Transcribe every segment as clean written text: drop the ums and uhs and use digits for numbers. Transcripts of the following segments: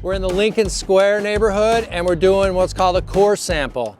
We're in the Lincoln Square neighborhood and we're doing what's called a core sample.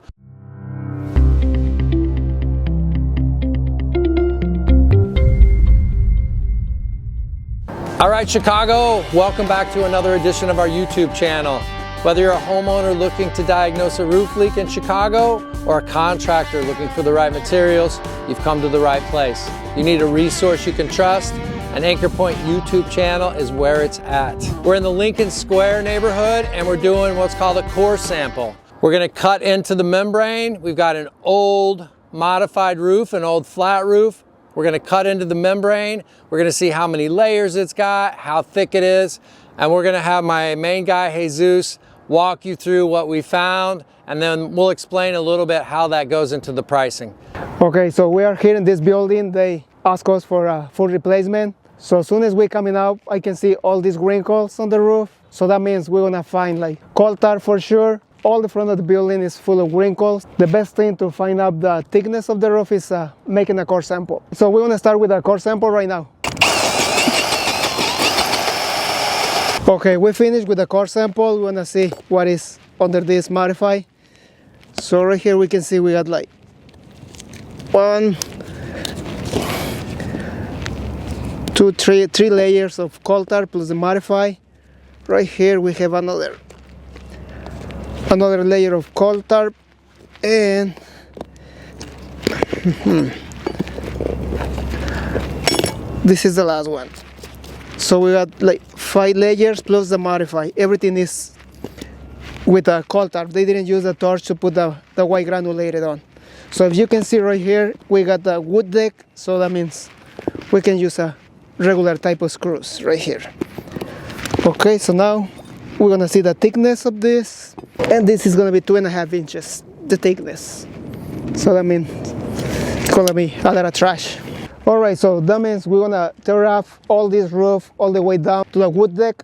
All right, Chicago, welcome back to another edition of our YouTube channel. Whether you're a homeowner looking to diagnose a roof leak in Chicago or a contractor looking for the right materials, you've come to the right place. You need a resource you can trust. An Anchor Point YouTube channel is where it's at. We're in the Lincoln Square neighborhood and we're doing what's called a core sample. We're gonna cut into the membrane. We've got an old modified roof, an old flat roof. We're gonna cut into the membrane. We're gonna see how many layers it's got, how thick it is, and we're gonna have my main guy, Jesus, walk you through what we found, and then we'll explain a little bit how that goes into the pricing. Okay, so we are here in this building. They ask us for a full replacement. So as soon as we're coming out, I can see all these wrinkles on the roof. So that means we're gonna find like coal tar for sure. All the front of the building is full of wrinkles. The best thing to find out the thickness of the roof is making a core sample. So we're gonna start with a core sample right now. Okay, we finished with the core sample. We're gonna see what is under this modify. So right here we can see we got like 1, 2, 3 layers of coal tar plus the modify. Right here we have another layer of coal tar, and this is the last one. So we got like 5 layers plus the modify. Everything is with a coal tar. They didn't use the torch to put the white granulated on. So if you can see right here, we got the wood deck. So that means we can use a regular type of screws right here. Okay, so now we're gonna see the thickness of this, and this is gonna be 2.5 inches, the thickness. So that means it's gonna be a lot of trash. All right, so that means we're gonna tear off all this roof all the way down to the wood deck.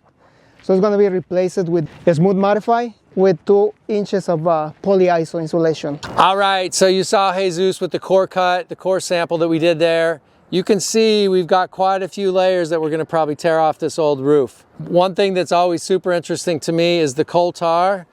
So it's gonna be replaced with a smooth modify with 2 inches of polyiso insulation. All right, so you saw Jesus with the core cut, the core sample that we did there. You can see we've got quite a few layers that we're gonna probably tear off this old roof. One thing that's always super interesting to me is the coal tar.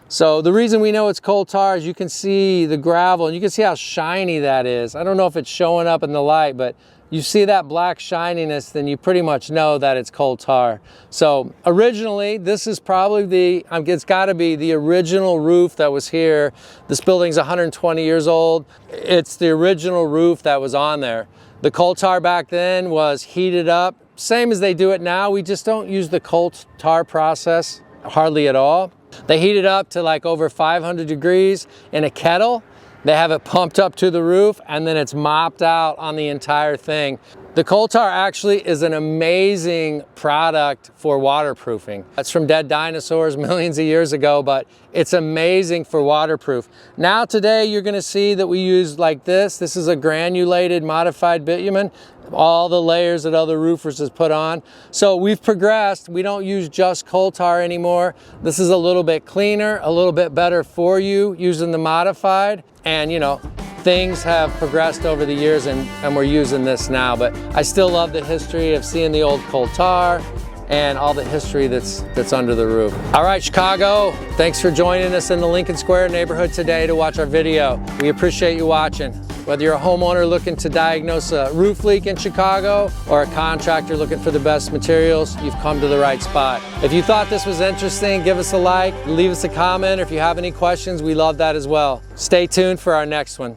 So the reason we know it's coal tar is you can see the gravel and you can see how shiny that is. I don't know if it's showing up in the light, but you see that black shininess, then you pretty much know that it's coal tar. So originally, this is probably it's gotta be the original roof that was here. This building's 120 years old. It's the original roof that was on there. The coal tar back then was heated up, same as they do it now. We just don't use the coal tar process hardly at all. They heat it up to like over 500 degrees in a kettle. They have it pumped up to the roof and then it's mopped out on the entire thing. The coal tar actually is an amazing product for waterproofing. That's from dead dinosaurs millions of years ago, but it's amazing for waterproof. Now today you're gonna see that we use like this. This is a granulated modified bitumen. All the layers that other roofers has put on. So we've progressed. We don't use just coal tar anymore. This is a little bit cleaner, a little bit better for you using the modified. And you know, things have progressed over the years and we're using this now, but I still love the history of seeing the old coal tar and all the history that's under the roof. All right, Chicago, thanks for joining us in the Lincoln Square neighborhood today to watch our video. We appreciate you watching. Whether you're a homeowner looking to diagnose a roof leak in Chicago or a contractor looking for the best materials, you've come to the right spot. If you thought this was interesting, give us a like, leave us a comment, or if you have any questions, we love that as well. Stay tuned for our next one.